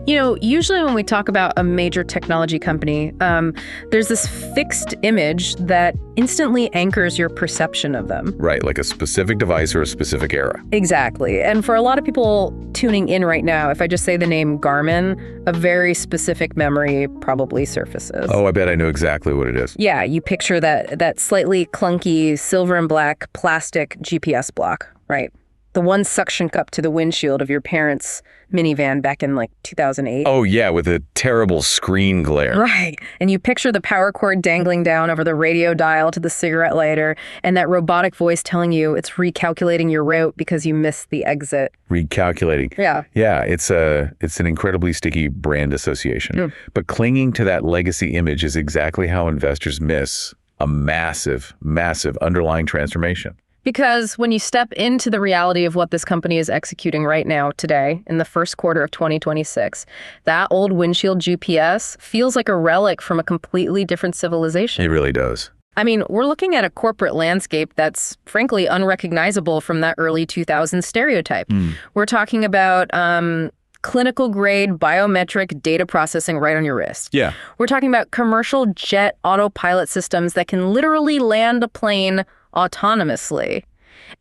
Usually when we talk about a major technology company, there's this fixed image that instantly anchors your perception of them. Right, like a specific device or a specific era. Exactly. And for a lot of people tuning in right now, if I just say the name Garmin, a very specific memory probably surfaces. Oh, I bet I know exactly what it is. Yeah, you picture that slightly clunky silver and black plastic GPS block, right? The one suction cup to the windshield of your parents' minivan back in 2008. Oh yeah, with a terrible screen glare. Right. And you picture the power cord dangling down over the radio dial to the cigarette lighter and that robotic voice telling you it's recalculating your route because you missed the exit. Recalculating. Yeah. Yeah, it's an incredibly sticky brand association. But clinging to that legacy image is exactly how investors miss a massive, massive underlying transformation. Because when you step into the reality of what this company is executing right now, today, in the first quarter of 2026, that old windshield GPS feels like a relic from a completely different civilization. It really does. I mean, we're looking at a corporate landscape that's frankly unrecognizable from that early 2000s stereotype. We're talking about clinical grade biometric data processing right on your wrist. Yeah. We're talking about commercial jet autopilot systems that can literally land a plane autonomously,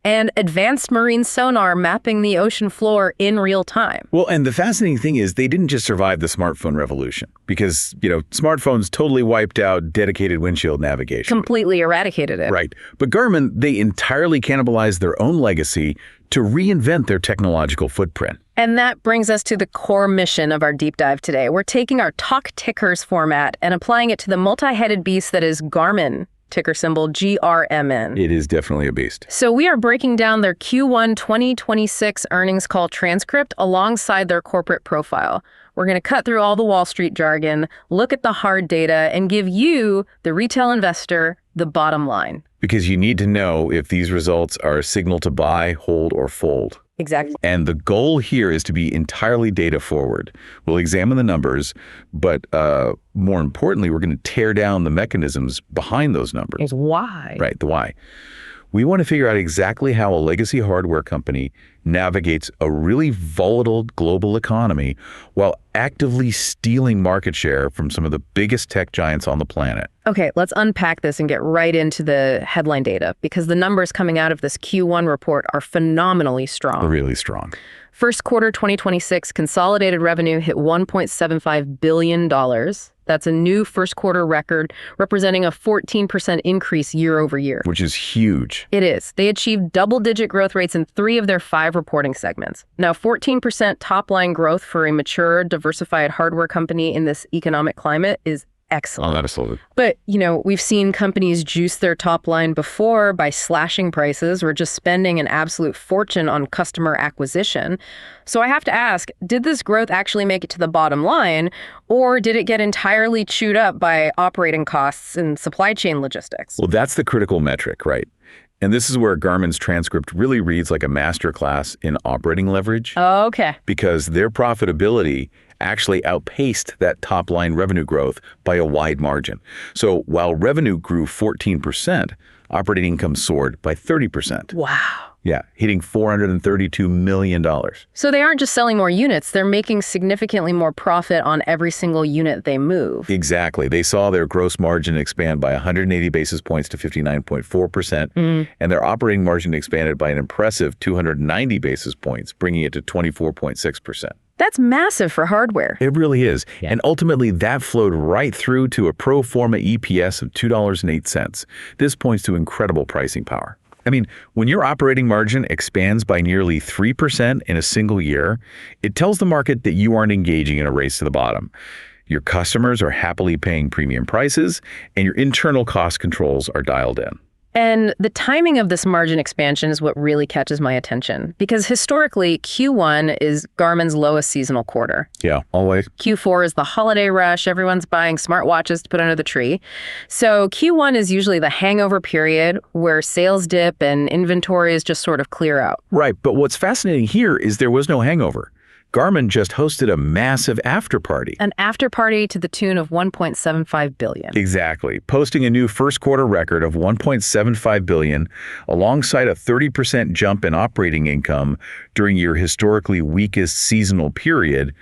and advanced marine sonar mapping the ocean floor in real time. Well, and the fascinating thing is they didn't just survive the smartphone revolution because, smartphones totally wiped out dedicated windshield navigation. Completely eradicated it. Right. But Garmin, they entirely cannibalized their own legacy to reinvent their technological footprint. And that brings us to the core mission of our deep dive today. We're taking our Talk Tickers format and applying it to the multi-headed beast that is Garmin, ticker symbol GRMN. It is definitely a beast. So we are breaking down their Q1 2026 earnings call transcript alongside their corporate profile. We're going to cut through all the Wall Street jargon, look at the hard data, and give you, the retail investor, the bottom line. Because you need to know if these results are a signal to buy, hold, or fold. Exactly. And the goal here is to be entirely data forward. We'll examine the numbers, but more importantly, we're going to tear down the mechanisms behind those numbers. Is why. Right, the why. We want to figure out exactly how a legacy hardware company navigates a really volatile global economy while actively stealing market share from some of the biggest tech giants on the planet. Okay, let's unpack this and get right into the headline data, because the numbers coming out of this Q1 report are phenomenally strong. Really strong. First quarter 2026 consolidated revenue hit $1.75 billion. That's a new first quarter record, representing a 14% increase year over year. Which is huge. It is. They achieved double-digit growth rates in 3 of their 5 reporting segments. Now, 14% top-line growth for a mature, diversified hardware company in this economic climate is excellent. Oh, that is solid. But, we've seen companies juice their top line before by slashing prices or just spending an absolute fortune on customer acquisition. So I have to ask, did this growth actually make it to the bottom line, or did it get entirely chewed up by operating costs and supply chain logistics? Well, that's the critical metric, right? And this is where Garmin's transcript really reads like a masterclass in operating leverage. Oh, okay. Because their profitability actually outpaced that top-line revenue growth by a wide margin. So while revenue grew 14%, operating income soared by 30%. Wow. Yeah, hitting $432 million. So they aren't just selling more units, they're making significantly more profit on every single unit they move. Exactly. They saw their gross margin expand by 180 basis points to 59.4%, and their operating margin expanded by an impressive 290 basis points, bringing it to 24.6%. That's massive for hardware. It really is. Yeah. And ultimately, that flowed right through to a pro forma EPS of $2.08. This points to incredible pricing power. I mean, when your operating margin expands by nearly 3% in a single year, it tells the market that you aren't engaging in a race to the bottom. Your customers are happily paying premium prices, and your internal cost controls are dialed in. And the timing of this margin expansion is what really catches my attention, because historically, Q1 is Garmin's lowest seasonal quarter. Yeah, always. Q4 is the holiday rush. Everyone's buying smartwatches to put under the tree. So Q1 is usually the hangover period where sales dip and inventories just sort of clear out. Right, but what's fascinating here is there was no hangover. Garmin just hosted a massive after-party. An after-party to the tune of $1.75 billion. Exactly, posting a new first quarter record of $1.75 billion alongside a 30% jump in operating income during your historically weakest seasonal period.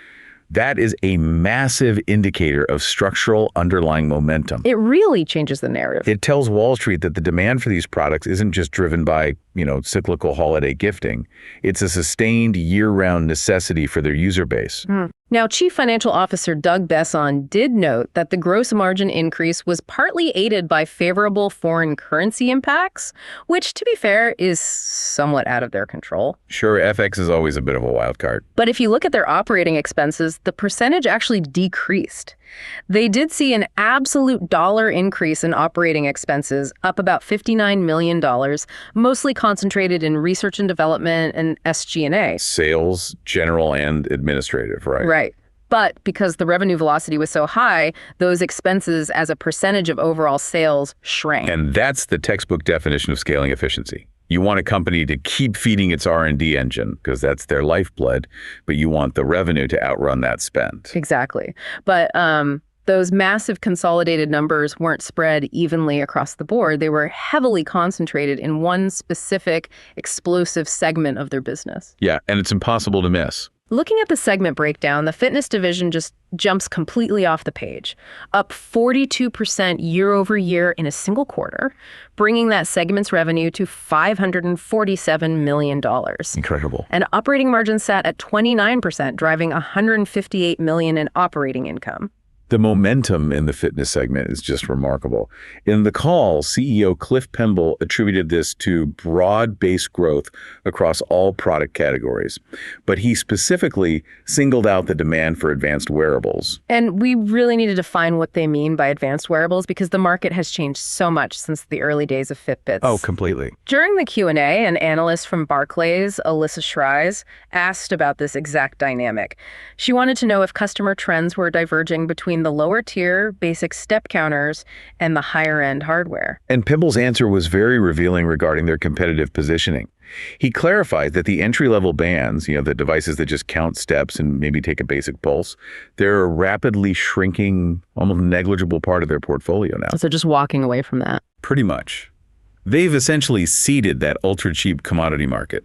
That is a massive indicator of structural underlying momentum. It really changes the narrative. It tells Wall Street that the demand for these products isn't just driven by, cyclical holiday gifting. It's a sustained year-round necessity for their user base. Now, Chief Financial Officer Doug Besson did note that the gross margin increase was partly aided by favorable foreign currency impacts, which, to be fair, is somewhat out of their control. Sure, FX is always a bit of a wild card. But if you look at their operating expenses, the percentage actually decreased. They did see an absolute dollar increase in operating expenses, up about $59 million, mostly concentrated in research and development and SG&A. Sales, general, and administrative, right? Right. But because the revenue velocity was so high, those expenses as a percentage of overall sales shrank. And that's the textbook definition of scaling efficiency. You want a company to keep feeding its R&D engine because that's their lifeblood, but you want the revenue to outrun that spend. Exactly. But those massive consolidated numbers weren't spread evenly across the board. They were heavily concentrated in one specific explosive segment of their business. Yeah, and it's impossible to miss. Looking at the segment breakdown, the fitness division just jumps completely off the page, up 42% year over year in a single quarter, bringing that segment's revenue to $547 million. Incredible. And operating margin sat at 29%, driving $158 million in operating income. The momentum in the fitness segment is just remarkable. In the call, CEO Cliff Pemble attributed this to broad-based growth across all product categories, but he specifically singled out the demand for advanced wearables. And we really need to define what they mean by advanced wearables because the market has changed so much since the early days of Fitbits. Oh, completely. During the Q&A, an analyst from Barclays, Alyssa Schreiz, asked about this exact dynamic. She wanted to know if customer trends were diverging between the lower tier basic step counters and the higher end hardware. And Pimble's answer was very revealing regarding their competitive positioning. He clarified that the entry-level bands, the devices that just count steps and maybe take a basic pulse, they're a rapidly shrinking, almost negligible part of their portfolio now. So just walking away from that. Pretty much. They've essentially seeded that ultra-cheap commodity market.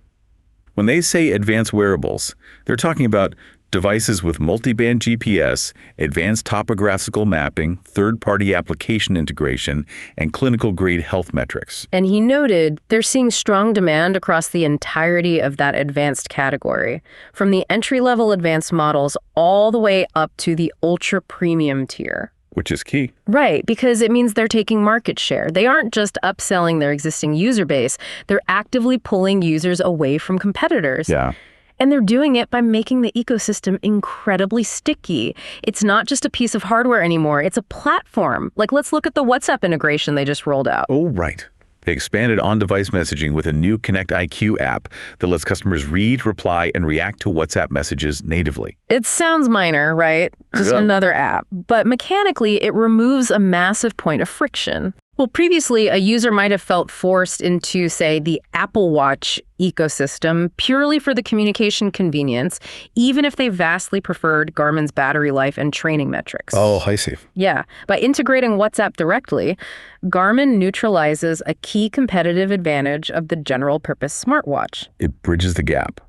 When they say advanced wearables, they're talking about devices with multi-band GPS, advanced topographical mapping, third-party application integration, and clinical-grade health metrics. And he noted they're seeing strong demand across the entirety of that advanced category, from the entry-level advanced models all the way up to the ultra-premium tier. Which is key. Right, because it means they're taking market share. They aren't just upselling their existing user base, they're actively pulling users away from competitors. Yeah. And they're doing it by making the ecosystem incredibly sticky. It's not just a piece of hardware anymore, it's a platform. Like, let's look at the WhatsApp integration they just rolled out. Oh, right. They expanded on-device messaging with a new Connect IQ app that lets customers read, reply, and react to WhatsApp messages natively. It sounds minor, right? Just another app. But mechanically, it removes a massive point of friction. Well, previously, a user might have felt forced into, say, the Apple Watch ecosystem purely for the communication convenience, even if they vastly preferred Garmin's battery life and training metrics. Oh, I see. Yeah. By integrating WhatsApp directly, Garmin neutralizes a key competitive advantage of the general-purpose smartwatch. It bridges the gap.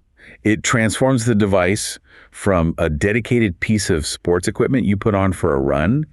It transforms the device from a dedicated piece of sports equipment you put on for a run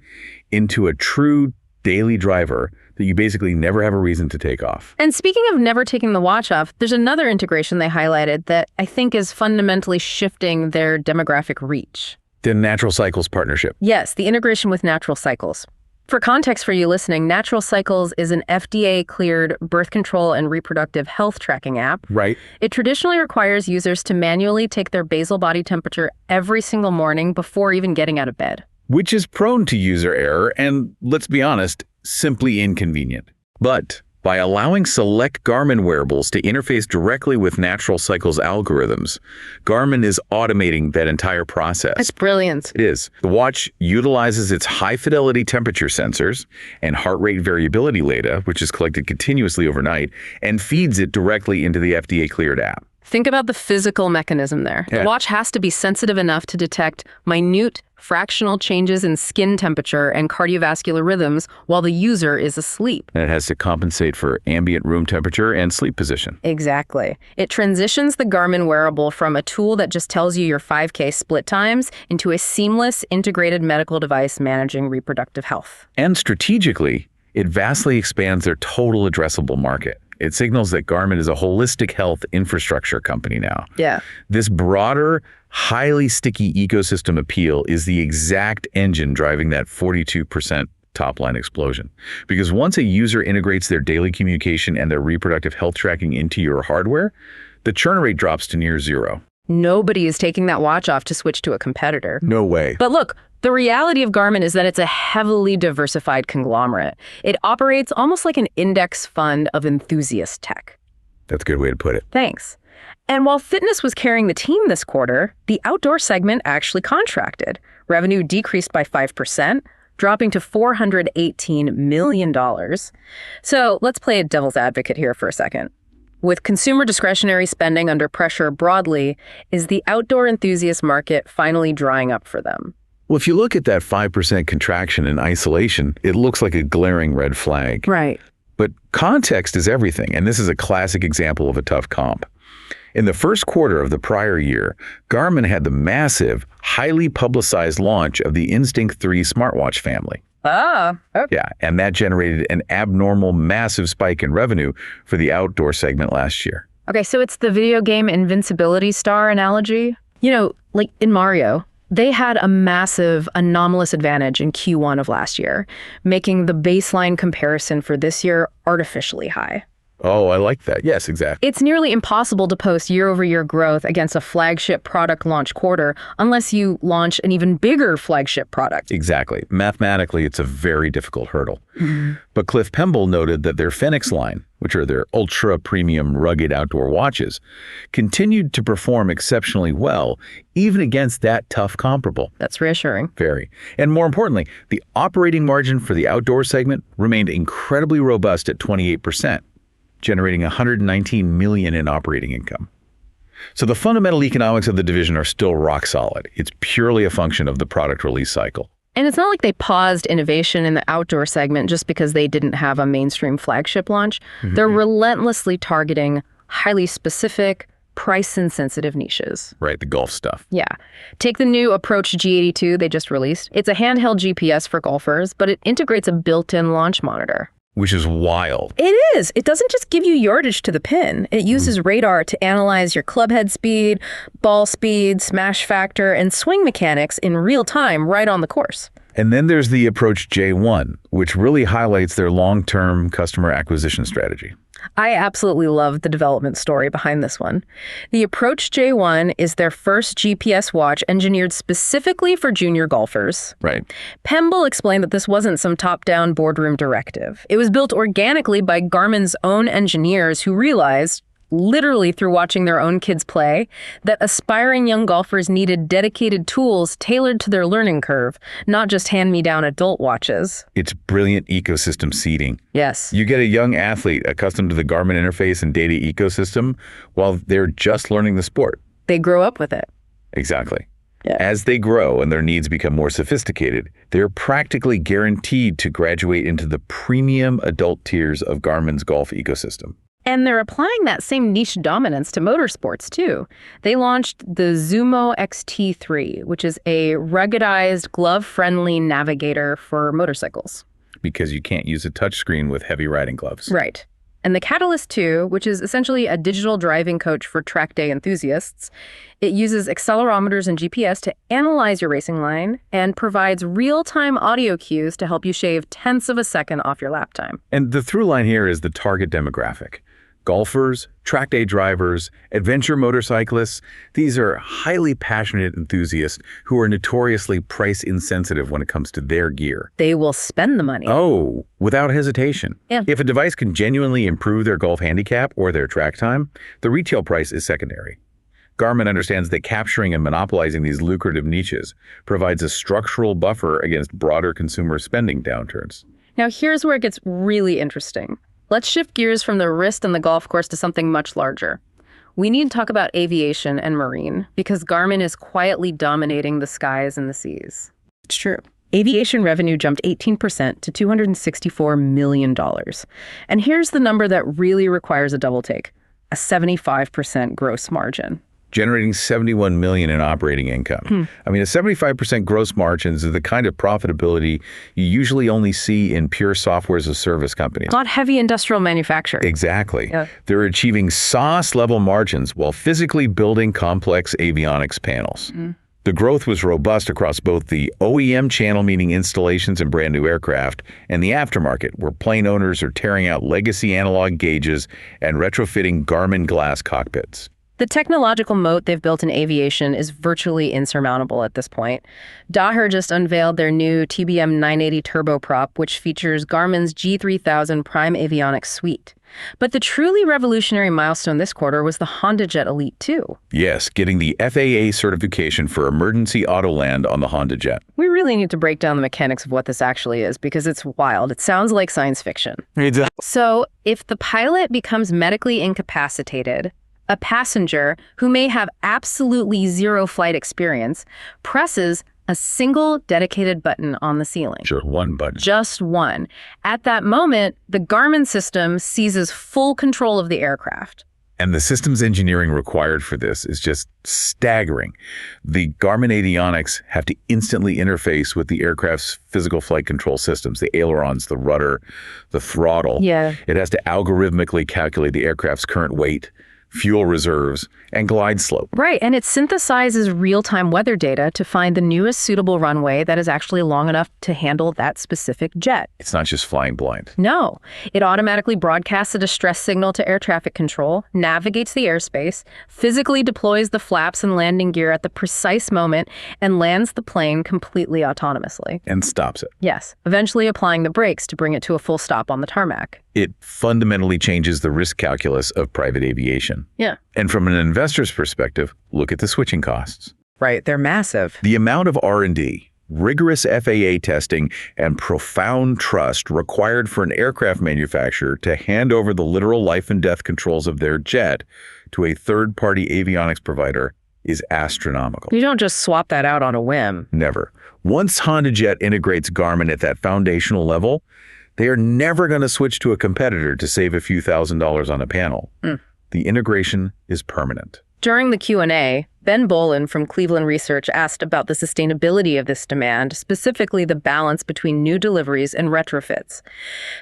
into a true daily driver that you basically never have a reason to take off. And speaking of never taking the watch off, there's another integration they highlighted that I think is fundamentally shifting their demographic reach. The Natural Cycles partnership. Yes, the integration with Natural Cycles. For context for you listening, Natural Cycles is an FDA-cleared birth control and reproductive health tracking app. Right. It traditionally requires users to manually take their basal body temperature every single morning before even getting out of bed. Which is prone to user error and, let's be honest, simply inconvenient. But by allowing select Garmin wearables to interface directly with Natural Cycles algorithms, Garmin is automating that entire process. That's brilliant. It is. The watch utilizes its high-fidelity temperature sensors and heart rate variability data, which is collected continuously overnight, and feeds it directly into the FDA-cleared app. Think about the physical mechanism there. Yeah. The watch has to be sensitive enough to detect minute fractional changes in skin temperature and cardiovascular rhythms while the user is asleep. And it has to compensate for ambient room temperature and sleep position. Exactly. It transitions the Garmin wearable from a tool that just tells you your 5K split times into a seamless, integrated medical device managing reproductive health. And strategically, it vastly expands their total addressable market. It signals that Garmin is a holistic health infrastructure company now. Yeah. This broader, highly sticky ecosystem appeal is the exact engine driving that 42% top-line explosion. Because once a user integrates their daily communication and their reproductive health tracking into your hardware, the churn rate drops to near zero. Nobody is taking that watch off to switch to a competitor. No way. But look, the reality of Garmin is that it's a heavily diversified conglomerate. It operates almost like an index fund of enthusiast tech. That's a good way to put it. Thanks. And while fitness was carrying the team this quarter, the outdoor segment actually contracted. Revenue decreased by 5%, dropping to $418 million. So let's play a devil's advocate here for a second. With consumer discretionary spending under pressure broadly, is the outdoor enthusiast market finally drying up for them? Well, if you look at that 5% contraction in isolation, it looks like a glaring red flag. Right. But context is everything, and this is a classic example of a tough comp. In the first quarter of the prior year, Garmin had the massive, highly publicized launch of the Instinct 3 smartwatch family. Okay. Yeah, and that generated an abnormal, massive spike in revenue for the outdoor segment last year. Okay, so it's the video game invincibility star analogy. You know, like in Mario, they had a massive anomalous advantage in Q1 of last year, making the baseline comparison for this year artificially high. Oh, I like that. Yes, exactly. It's nearly impossible to post year-over-year growth against a flagship product launch quarter unless you launch an even bigger flagship product. Exactly. Mathematically, it's a very difficult hurdle. But Cliff Pemble noted that their Fenix line, which are their ultra-premium rugged outdoor watches, continued to perform exceptionally well, even against that tough comparable. That's reassuring. Very. And more importantly, the operating margin for the outdoor segment remained incredibly robust at 28%. Generating $119 million in operating income. So the fundamental economics of the division are still rock solid. It's purely a function of the product release cycle. And it's not like they paused innovation in the outdoor segment just because they didn't have a mainstream flagship launch. They're relentlessly targeting highly specific, price-insensitive niches. Right, the golf stuff. Yeah. Take the new Approach G82 they just released. It's a handheld GPS for golfers, but it integrates a built-in launch monitor. Which is wild. It is. It doesn't just give you yardage to the pin. It uses radar to analyze your club head speed, ball speed, smash factor, and swing mechanics in real time right on the course. And then there's the Approach J1, which really highlights their long-term customer acquisition strategy. I absolutely love the development story behind this one. The Approach J1 is their first GPS watch engineered specifically for junior golfers. Right. Pemble explained that this wasn't some top-down boardroom directive. It was built organically by Garmin's own engineers who realized, literally through watching their own kids play, that aspiring young golfers needed dedicated tools tailored to their learning curve, not just hand-me-down adult watches. It's brilliant ecosystem seeding. Yes. You get a young athlete accustomed to the Garmin interface and data ecosystem while they're just learning the sport. They grow up with it. Exactly. Yeah. As they grow and their needs become more sophisticated, they're practically guaranteed to graduate into the premium adult tiers of Garmin's golf ecosystem. And they're applying that same niche dominance to motorsports, too. They launched the Zumo XT3, which is a ruggedized, glove-friendly navigator for motorcycles. Because you can't use a touchscreen with heavy riding gloves. Right. And the Catalyst 2, which is essentially a digital driving coach for track day enthusiasts, it uses accelerometers and GPS to analyze your racing line and provides real-time audio cues to help you shave tenths of a second off your lap time. And the through line here is the target demographic. Golfers, track day drivers, adventure motorcyclists, these are highly passionate enthusiasts who are notoriously price insensitive when it comes to their gear. They will spend the money. Oh, without hesitation. Yeah. If a device can genuinely improve their golf handicap or their track time, the retail price is secondary. Garmin understands that capturing and monopolizing these lucrative niches provides a structural buffer against broader consumer spending downturns. Now here's where it gets really interesting. Let's shift gears from the wrist and the golf course to something much larger. We need to talk about aviation and marine, because Garmin is quietly dominating the skies and the seas. It's true. Aviation revenue jumped 18% to $264 million. And here's the number that really requires a double take: a 75% gross margin. Generating $71 million in operating income. I mean, a 75% gross margins is the kind of profitability you usually only see in pure software as a service companies. Not heavy industrial manufacturing. Exactly. Yeah. They're achieving SaaS-level margins while physically building complex avionics panels. The growth was robust across both the OEM channel, meaning installations and brand new aircraft, and the aftermarket, where plane owners are tearing out legacy analog gauges and retrofitting Garmin glass cockpits. The technological moat they've built in aviation is virtually insurmountable at this point. Daher just unveiled their new TBM 980 turboprop, which features Garmin's G3000 Prime Avionics suite. But the truly revolutionary milestone this quarter was the HondaJet Elite 2. Yes, getting the FAA certification for emergency auto land on the HondaJet. We really need to break down the mechanics of what this actually is, because it's wild. It sounds like science fiction. So, if the pilot becomes medically incapacitated, a passenger who may have absolutely zero flight experience presses a single dedicated button on the ceiling. Sure, one button. Just one. At that moment, the Garmin system seizes full control of the aircraft. And the systems engineering required for this is just staggering. The Garmin avionics have to instantly interface with the aircraft's physical flight control systems, the ailerons, the rudder, the throttle. Yeah. It has to algorithmically calculate the aircraft's current weight, fuel reserves, and glide slope. Right, and it synthesizes real-time weather data to find the newest suitable runway that is actually long enough to handle that specific jet. It's not just flying blind. No, it automatically broadcasts a distress signal to air traffic control, navigates the airspace, physically deploys the flaps and landing gear at the precise moment, and lands the plane completely autonomously. And stops it. Yes, eventually applying the brakes to bring it to a full stop on the tarmac. It fundamentally changes the risk calculus of private aviation. Yeah. And from an investor's perspective, look at the switching costs. Right, they're massive. The amount of R&D, rigorous FAA testing, and profound trust required for an aircraft manufacturer to hand over the literal life and death controls of their jet to a third-party avionics provider is astronomical. You don't just swap that out on a whim. Never. Once HondaJet integrates Garmin at that foundational level, they are never going to switch to a competitor to save a few $1,000s on a panel. The integration is permanent. During the Q&A, Ben Bolin from Cleveland Research asked about the sustainability of this demand, specifically the balance between new deliveries and retrofits.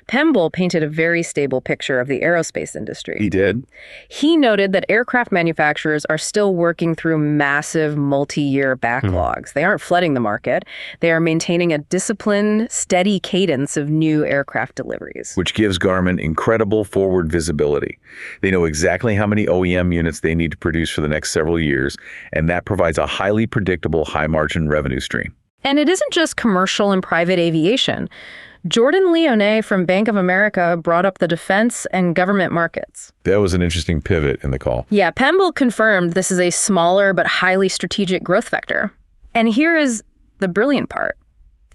Pemble painted a very stable picture of the aerospace industry. He did. He noted that aircraft manufacturers are still working through massive multi-year backlogs. They aren't flooding the market. They are maintaining a disciplined, steady cadence of new aircraft deliveries. Which gives Garmin incredible forward visibility. They know exactly how many OEM units they need to produce for the next several years, and that provides a highly predictable, high-margin revenue stream. And it isn't just commercial and private aviation. Jordan Leone from Bank of America brought up the defense and government markets. That was an interesting pivot in the call. Yeah, Pemble confirmed this is a smaller but highly strategic growth vector. And here is the brilliant part.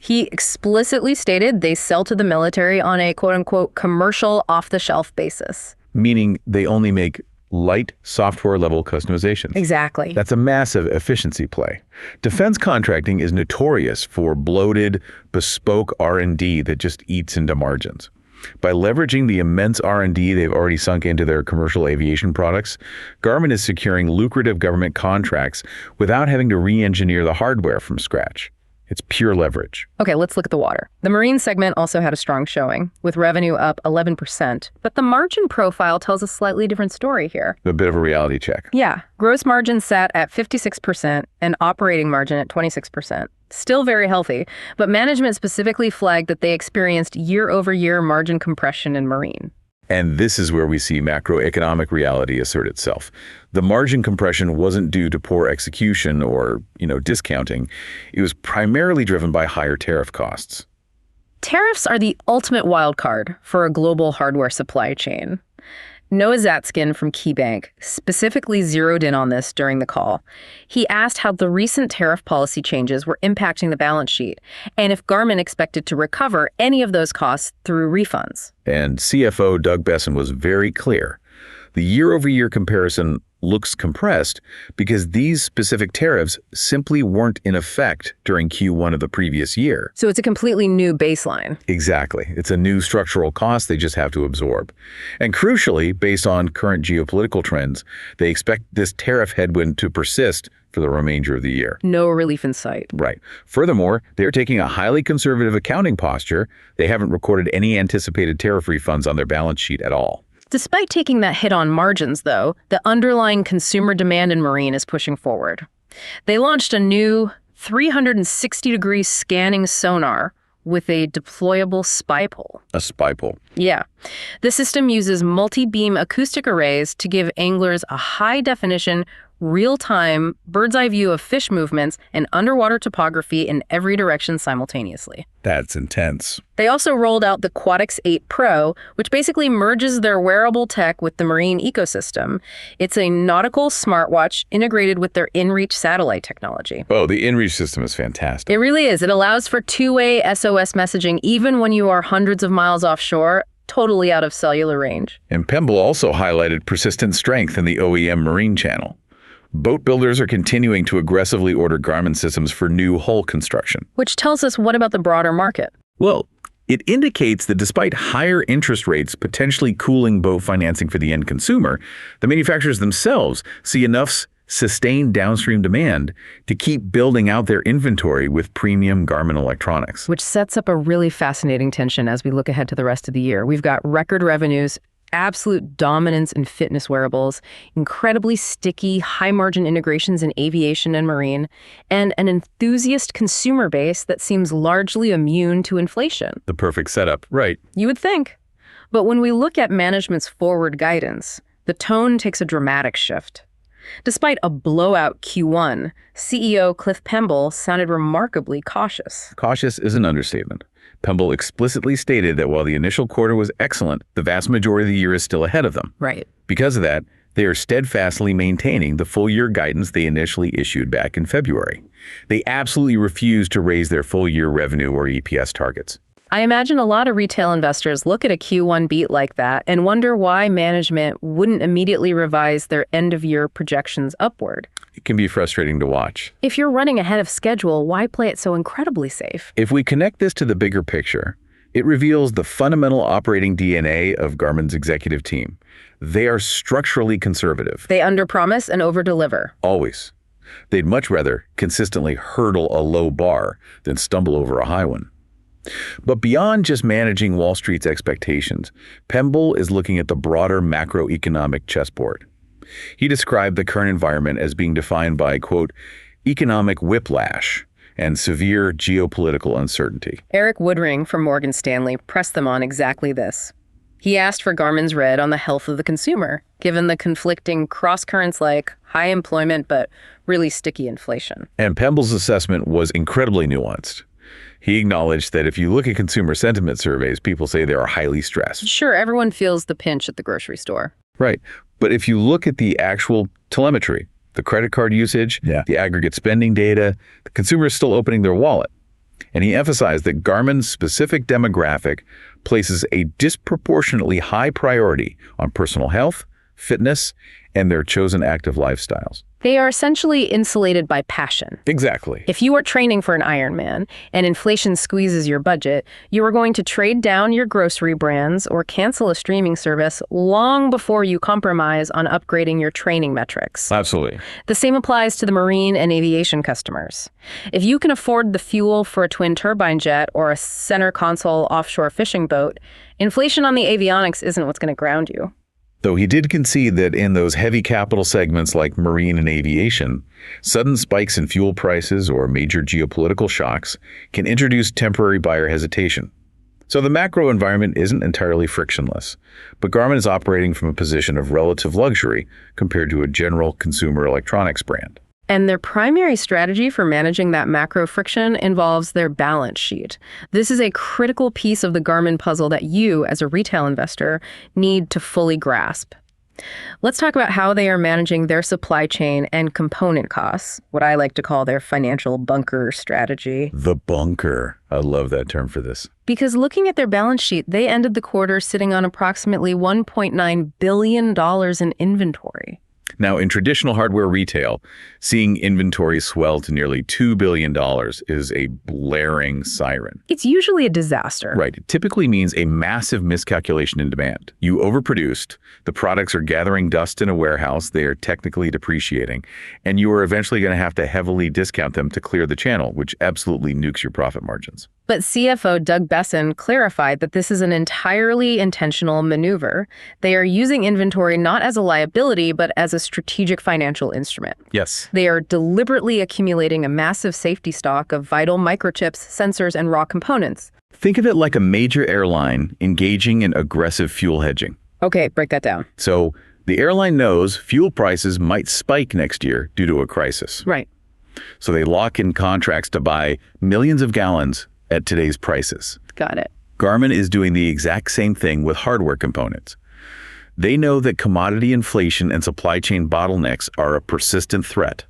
He explicitly stated they sell to the military on a quote-unquote commercial off-the-shelf basis. Meaning they only make light software-level customizations. Exactly. That's a massive efficiency play. Defense contracting is notorious for bloated, bespoke R&D that just eats into margins. By leveraging the immense R&D they've already sunk into their commercial aviation products, Garmin is securing lucrative government contracts without having to re-engineer the hardware from scratch. It's pure leverage. Okay, let's look at the water. The marine segment also had a strong showing, with revenue up 11%. But the margin profile tells a slightly different story here. A bit of a reality check. Yeah, gross margin sat at 56% and operating margin at 26%. Still very healthy, but management specifically flagged that they experienced year-over-year margin compression in marine. And this is where we see macroeconomic reality assert itself. The margin compression wasn't due to poor execution or, discounting. It was primarily driven by higher tariff costs. Tariffs are the ultimate wild card for a global hardware supply chain. Noah Zatzkin from KeyBank specifically zeroed in on this during the call. He asked how the recent tariff policy changes were impacting the balance sheet, and if Garmin expected to recover any of those costs through refunds. And CFO Doug Besson was very clear. The year-over-year comparison looks compressed because these specific tariffs simply weren't in effect during Q1 of the previous year. So it's a completely new baseline. Exactly. It's a new structural cost they just have to absorb. And crucially, based on current geopolitical trends, they expect this tariff headwind to persist for the remainder of the year. No relief in sight. Right. Furthermore, they're taking a highly conservative accounting posture. They haven't recorded any anticipated tariff refunds on their balance sheet at all. Despite taking that hit on margins, though, the underlying consumer demand in marine is pushing forward. They launched a new 360-degree scanning sonar with a deployable spy pole. A spy pole. Yeah. The system uses multi-beam acoustic arrays to give anglers a high-definition, real-time, bird's-eye view of fish movements and underwater topography in every direction simultaneously. That's intense. They also rolled out the Quatix 8 Pro, which basically merges their wearable tech with the marine ecosystem. It's a nautical smartwatch integrated with their inReach satellite technology. Oh, the inReach system is fantastic. It really is. It allows for two-way SOS messaging even when you are hundreds of miles offshore, totally out of cellular range. And Pemble also highlighted persistent strength in the OEM marine channel. Boat builders are continuing to aggressively order Garmin systems for new hull construction. Which tells us what about the broader market? Well, it indicates that despite higher interest rates potentially cooling boat financing for the end consumer, the manufacturers themselves see enough sustained downstream demand to keep building out their inventory with premium Garmin electronics. Which sets up a really fascinating tension as we look ahead to the rest of the year. We've got record revenues, absolute dominance in fitness wearables, incredibly sticky, high-margin integrations in aviation and marine, and an enthusiast consumer base that seems largely immune to inflation. The perfect setup, right? You would think. But when we look at management's forward guidance, the tone takes a dramatic shift. Despite a blowout Q1, CEO Cliff Pemble sounded remarkably cautious. Cautious is an understatement. Pemble explicitly stated that while the initial quarter was excellent, the vast majority of the year is still ahead of them. Right. Because of that, they are steadfastly maintaining the full-year guidance they initially issued back in February. They absolutely refuse to raise their full-year revenue or EPS targets. I imagine a lot of retail investors look at a Q1 beat like that and wonder why management wouldn't immediately revise their end-of-year projections upward. It can be frustrating to watch. If you're running ahead of schedule, why play it so incredibly safe? If we connect this to the bigger picture, it reveals the fundamental operating DNA of Garmin's executive team. They are structurally conservative. They underpromise and overdeliver. Always. They'd much rather consistently hurdle a low bar than stumble over a high one. But beyond just managing Wall Street's expectations, Pemble is looking at the broader macroeconomic chessboard. He described the current environment as being defined by, quote, economic whiplash and severe geopolitical uncertainty. Eric Woodring from Morgan Stanley pressed them on exactly this. He asked for Garmin's read on the health of the consumer, given the conflicting cross-currents like high employment but really sticky inflation. And Pemble's assessment was incredibly nuanced. He acknowledged that if you look at consumer sentiment surveys, people say they are highly stressed. Sure, everyone feels the pinch at the grocery store. Right. But if you look at the actual telemetry, the credit card usage, the aggregate spending data, the consumer is still opening their wallet. And he emphasized that Garmin's specific demographic places a disproportionately high priority on personal health, fitness, and their chosen active lifestyles. They are essentially insulated by passion. Exactly. If you are training for an Ironman and inflation squeezes your budget, you are going to trade down your grocery brands or cancel a streaming service long before you compromise on upgrading your training metrics. Absolutely. The same applies to the marine and aviation customers. If you can afford the fuel for a twin turbine jet or a center console offshore fishing boat, inflation on the avionics isn't what's going to ground you. Though he did concede that in those heavy capital segments like marine and aviation, sudden spikes in fuel prices or major geopolitical shocks can introduce temporary buyer hesitation. So the macro environment isn't entirely frictionless, but Garmin is operating from a position of relative luxury compared to a general consumer electronics brand. And their primary strategy for managing that macro friction involves their balance sheet. This is a critical piece of the Garmin puzzle that you, as a retail investor, need to fully grasp. Let's talk about how they are managing their supply chain and component costs, what I like to call their financial bunker strategy. The bunker. I love that term for this. Because looking at their balance sheet, they ended the quarter sitting on approximately $1.9 billion in inventory. Now, in traditional hardware retail, seeing inventory swell to nearly $2 billion is a blaring siren. It's usually a disaster. Right. It typically means a massive miscalculation in demand. You overproduced, the products are gathering dust in a warehouse, they are technically depreciating, and you are eventually going to have to heavily discount them to clear the channel, which absolutely nukes your profit margins. But CFO Doug Besson clarified that this is an entirely intentional maneuver. They are using inventory not as a liability, but as a strategic financial instrument. Yes. They are deliberately accumulating a massive safety stock of vital microchips, sensors, and raw components. Think of it like a major airline engaging in aggressive fuel hedging. Okay, break that down. So the airline knows fuel prices might spike next year due to a crisis. Right. So they lock in contracts to buy millions of gallons at today's prices. Got it. Garmin is doing the exact same thing with hardware components. They know that commodity inflation and supply chain bottlenecks are a persistent threat.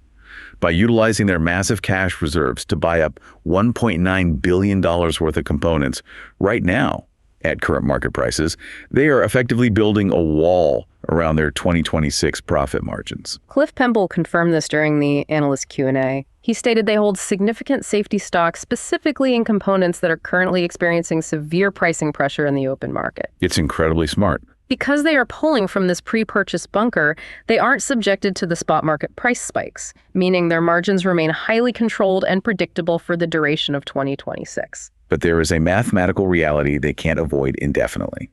By utilizing their massive cash reserves to buy up $1.9 billion worth of components right now at current market prices, they are effectively building a wall around their 2026 profit margins. Cliff Pemble confirmed this during the analyst Q&A. He stated they hold significant safety stock specifically in components that are currently experiencing severe pricing pressure in the open market. It's incredibly smart. Because they are pulling from this pre-purchase bunker, they aren't subjected to the spot market price spikes, meaning their margins remain highly controlled and predictable for the duration of 2026. But there is a mathematical reality they can't avoid indefinitely.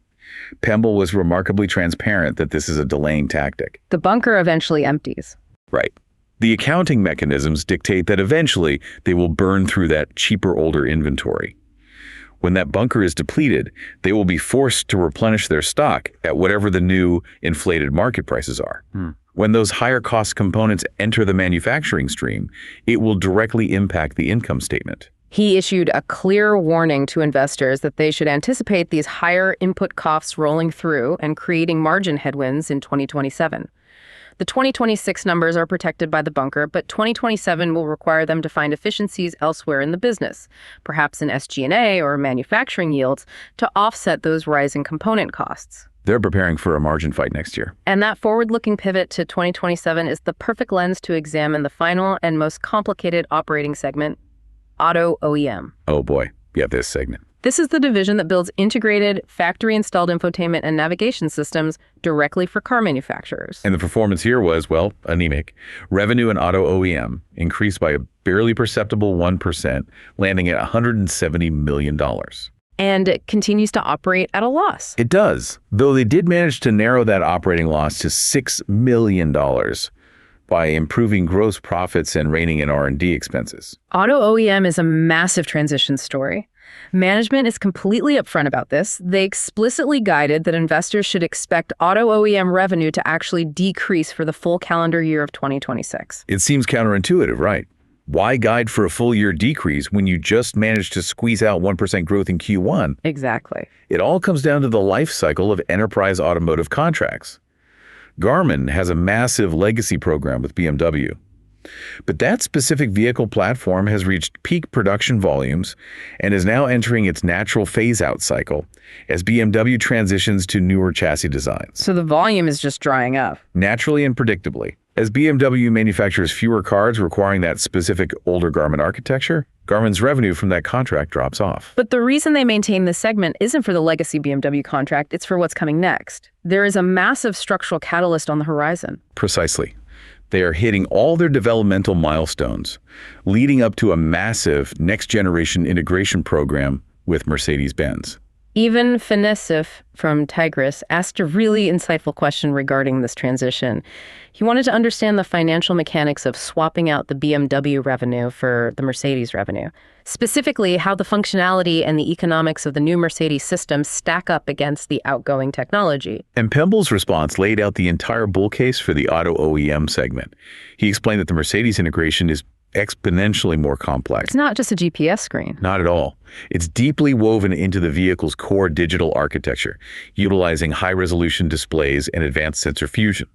Pemble was remarkably transparent that this is a delaying tactic. The bunker eventually empties. Right. The accounting mechanisms dictate that eventually they will burn through that cheaper, older inventory. When that bunker is depleted, they will be forced to replenish their stock at whatever the new inflated market prices are. When those higher cost components enter the manufacturing stream, it will directly impact the income statement. He issued a clear warning to investors that they should anticipate these higher input costs rolling through and creating margin headwinds in 2027. The 2026 numbers are protected by the bunker, but 2027 will require them to find efficiencies elsewhere in the business, perhaps in SG&A or manufacturing yields, to offset those rising component costs. They're preparing for a margin fight next year. And that forward-looking pivot to 2027 is the perfect lens to examine the final and most complicated operating segment, Auto OEM. Oh boy, yeah, this segment. This is the division that builds integrated, factory-installed infotainment and navigation systems directly for car manufacturers. And the performance here was, well, anemic. Revenue in Auto OEM increased by a barely perceptible 1%, landing at $170 million. And it continues to operate at a loss. It does, though they did manage to narrow that operating loss to $6 million by improving gross profits and reining in R&D expenses. Auto OEM is a massive transition story. Management is completely upfront about this. They explicitly guided that investors should expect auto OEM revenue to actually decrease for the full calendar year of 2026. It seems counterintuitive, right? Why guide for a full year decrease when you just managed to squeeze out 1% growth in Q1? Exactly. It all comes down to the life cycle of enterprise automotive contracts. Garmin has a massive legacy program with BMW. But that specific vehicle platform has reached peak production volumes and is now entering its natural phase-out cycle as BMW transitions to newer chassis designs. So the volume is just drying up. Naturally and predictably. As BMW manufactures fewer cars requiring that specific older Garmin architecture, Garmin's revenue from that contract drops off. But the reason they maintain this segment isn't for the legacy BMW contract, it's for what's coming next. There is a massive structural catalyst on the horizon. Precisely. They are hitting all their developmental milestones, leading up to a massive next-generation integration program with Mercedes-Benz. Even Finesif from Tigris asked a really insightful question regarding this transition. He wanted to understand the financial mechanics of swapping out the BMW revenue for the Mercedes revenue. Specifically, how the functionality and the economics of the new Mercedes system stack up against the outgoing technology. And Pemble's response laid out the entire bull case for the auto OEM segment. He explained that the Mercedes integration is exponentially more complex. It's not just a GPS screen. Not at all. It's deeply woven into the vehicle's core digital architecture, utilizing high-resolution displays and advanced sensor fusion.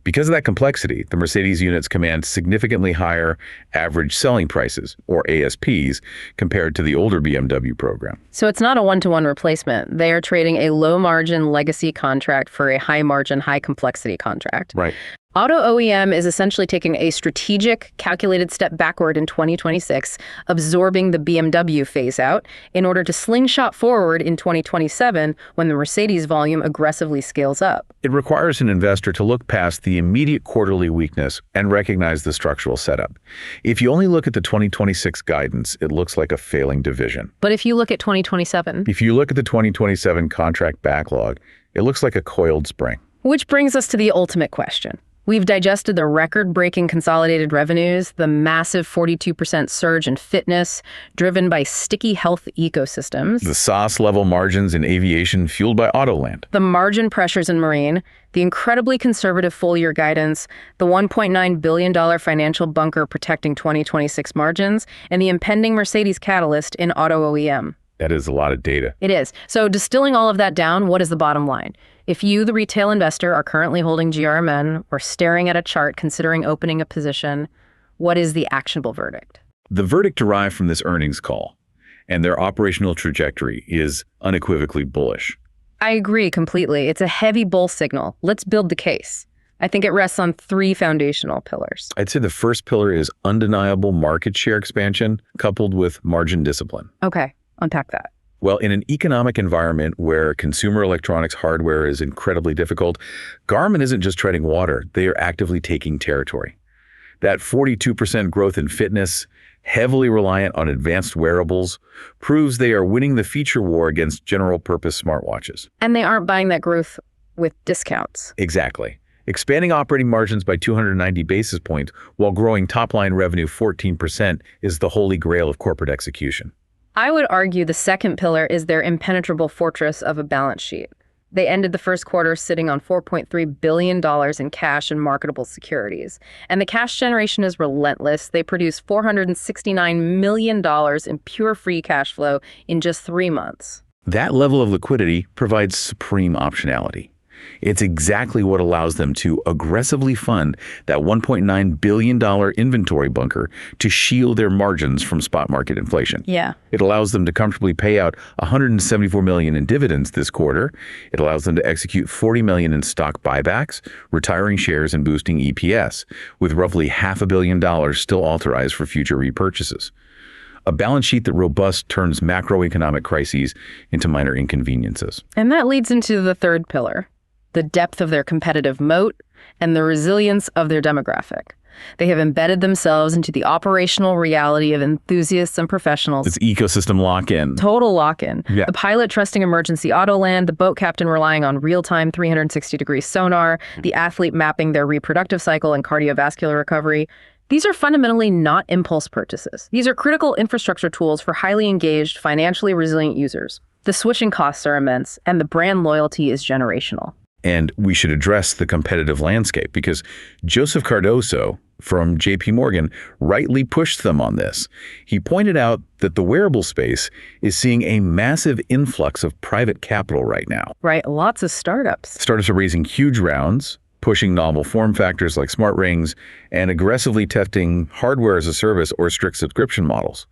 Because of that complexity, the Mercedes units command significantly higher average selling prices, or ASPs, compared to the older BMW program. So it's not a one-to-one replacement. They are trading a low-margin legacy contract for a high-margin, high-complexity contract. Right. Auto OEM is essentially taking a strategic, calculated step backward in 2026, absorbing the BMW phase-out in order to slingshot forward in 2027 when the Mercedes volume aggressively scales up. It requires an investor to look past the immediate quarterly weakness and recognize the structural setup. If you only look at the 2026 guidance, it looks like a failing division. But if you look at 2027... If you look at the 2027 contract backlog, it looks like a coiled spring. Which brings us to the ultimate question. We've digested the record-breaking consolidated revenues, the massive 42% surge in fitness, driven by sticky health ecosystems. The sauce-level margins in aviation fueled by Autoland. The margin pressures in marine, the incredibly conservative full-year guidance, the $1.9 billion financial bunker protecting 2026 margins, and the impending Mercedes catalyst in auto OEM. That is a lot of data. It is. So distilling all of that down, what is the bottom line? If you, the retail investor, are currently holding GRMN or staring at a chart considering opening a position, what is the actionable verdict? The verdict derived from this earnings call and their operational trajectory is unequivocally bullish. I agree completely. It's a heavy bull signal. Let's build the case. I think it rests on three foundational pillars. I'd say the first pillar is undeniable market share expansion coupled with margin discipline. Okay, unpack that. Well, in an economic environment where consumer electronics hardware is incredibly difficult, Garmin isn't just treading water, they are actively taking territory. That 42% growth in fitness, heavily reliant on advanced wearables, proves they are winning the feature war against general-purpose smartwatches. And they aren't buying that growth with discounts. Exactly. Expanding operating margins by 290 basis points while growing top-line revenue 14% is the holy grail of corporate execution. I would argue the second pillar is their impenetrable fortress of a balance sheet. They ended the first quarter sitting on $4.3 billion in cash and marketable securities. And the cash generation is relentless. They produced $469 million in pure free cash flow in just 3 months. That level of liquidity provides supreme optionality. It's exactly what allows them to aggressively fund that $1.9 billion inventory bunker to shield their margins from spot market inflation. Yeah. It allows them to comfortably pay out $174 million in dividends this quarter. It allows them to execute $40 million in stock buybacks, retiring shares and boosting EPS, with roughly $500 million still authorized for future repurchases. A balance sheet that robust turns macroeconomic crises into minor inconveniences. And that leads into the third pillar. The depth of their competitive moat, and the resilience of their demographic. They have embedded themselves into the operational reality of enthusiasts and professionals. It's ecosystem lock-in. Total lock-in. Yeah. The pilot trusting emergency Autoland, the boat captain relying on real-time 360-degree sonar, the athlete mapping their reproductive cycle and cardiovascular recovery. These are fundamentally not impulse purchases. These are critical infrastructure tools for highly engaged, financially resilient users. The switching costs are immense, and the brand loyalty is generational. And we should address the competitive landscape because Joseph Cardoso from JP Morgan rightly pushed them on this. He pointed out that the wearable space is seeing a massive influx of private capital right now. Right, lots of startups. Startups are raising huge rounds, pushing novel form factors like smart rings, and aggressively testing hardware as a service or strict subscription models.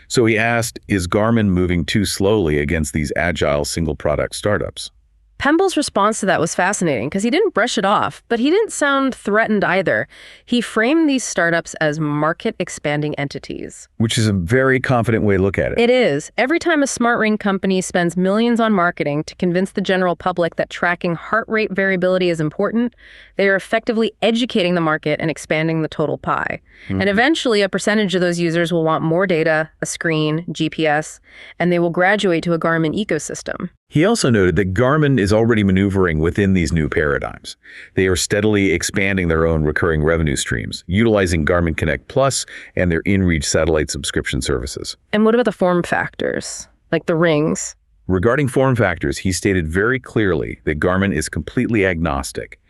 So he asked, is Garmin moving too slowly against these agile single product startups? Pemble's response to that was fascinating because he didn't brush it off, but he didn't sound threatened either. He framed these startups as market-expanding entities. Which is a very confident way to look at it. It is. Every time a smart ring company spends millions on marketing to convince the general public that tracking heart rate variability is important, they are effectively educating the market and expanding the total pie. And eventually, a percentage of those users will want more data, a screen, GPS, and they will graduate to a Garmin ecosystem. He also noted that Garmin is already maneuvering within these new paradigms. They are steadily expanding their own recurring revenue streams, utilizing Garmin Connect Plus and their in-reach satellite subscription services. And what about the form factors, like the rings? Regarding form factors, he stated very clearly that Garmin is completely agnostic.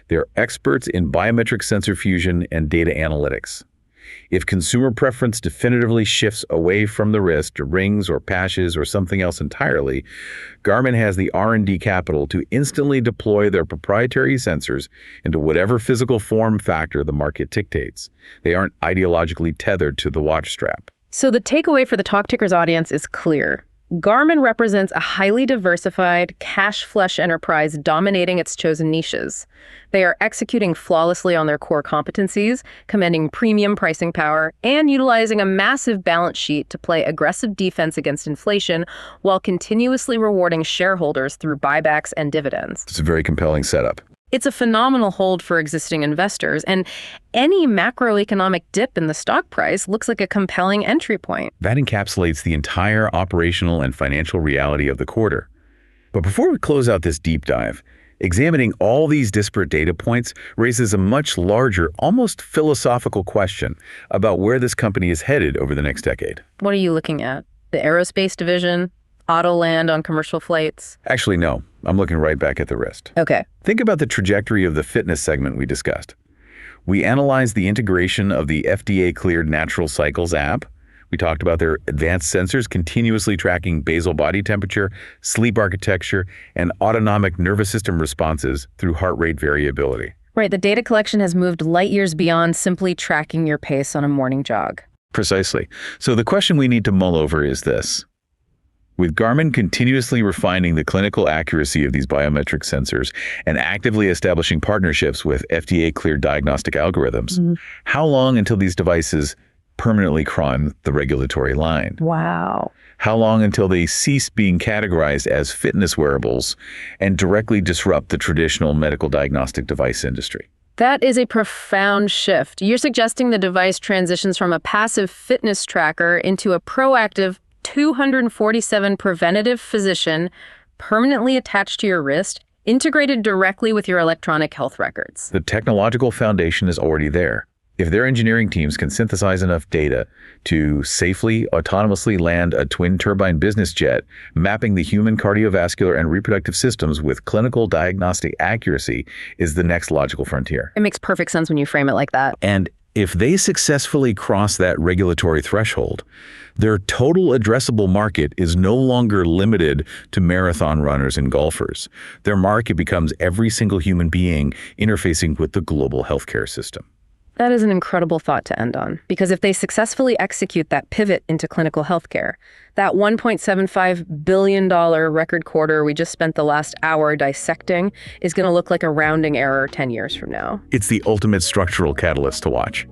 They're experts in biometric sensor fusion and data analytics. If consumer preference definitively shifts away from the wrist to rings or patches or something else entirely, Garmin has the R&D capital to instantly deploy their proprietary sensors into whatever physical form factor the market dictates. They aren't ideologically tethered to the watch strap. So the takeaway for the Talk Tickers audience is clear. Garmin represents a highly diversified, cash-flush enterprise dominating its chosen niches. They are executing flawlessly on their core competencies, commanding premium pricing power, and utilizing a massive balance sheet to play aggressive defense against inflation while continuously rewarding shareholders through buybacks and dividends. It's a very compelling setup. It's a phenomenal hold for existing investors, and any macroeconomic dip in the stock price looks like a compelling entry point. That encapsulates the entire operational and financial reality of the quarter. But before we close out this deep dive, examining all these disparate data points raises a much larger, almost philosophical question about where this company is headed over the next decade. What are you looking at? The aerospace division? Auto land on commercial flights? Actually, no. I'm looking right back at the wrist. Okay. Think about the trajectory of the fitness segment we discussed. We analyzed the integration of the FDA-cleared Natural Cycles app. We talked about their advanced sensors continuously tracking basal body temperature, sleep architecture, and autonomic nervous system responses through heart rate variability. Right, the data collection has moved light years beyond simply tracking your pace on a morning jog. Precisely. So the question we need to mull over is this. With Garmin continuously refining the clinical accuracy of these biometric sensors and actively establishing partnerships with FDA-cleared diagnostic algorithms, how long until these devices permanently cross the regulatory line? Wow. How long until they cease being categorized as fitness wearables and directly disrupt the traditional medical diagnostic device industry? That is a profound shift. You're suggesting the device transitions from a passive fitness tracker into a proactive 247 preventative physician permanently attached to your wrist, integrated directly with your electronic health records. The technological foundation is already there. If their engineering teams can synthesize enough data to safely, autonomously land a twin-turbine business jet, mapping the human cardiovascular and reproductive systems with clinical diagnostic accuracy is the next logical frontier. It makes perfect sense when you frame it like that. And if they successfully cross that regulatory threshold, their total addressable market is no longer limited to marathon runners and golfers. Their market becomes every single human being interfacing with the global healthcare system. That is an incredible thought to end on, because if they successfully execute that pivot into clinical healthcare, that $1.75 billion record quarter we just spent the last hour dissecting is going to look like a rounding error 10 years from now. It's the ultimate structural catalyst to watch.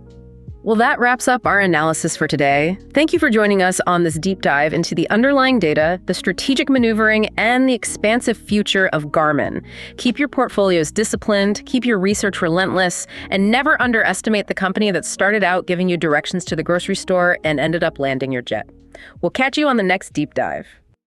Well, that wraps up our analysis for today. Thank you for joining us on this deep dive into the underlying data, the strategic maneuvering, and the expansive future of Garmin. Keep your portfolios disciplined, keep your research relentless, and never underestimate the company that started out giving you directions to the grocery store and ended up landing your jet. We'll catch you on the next deep dive.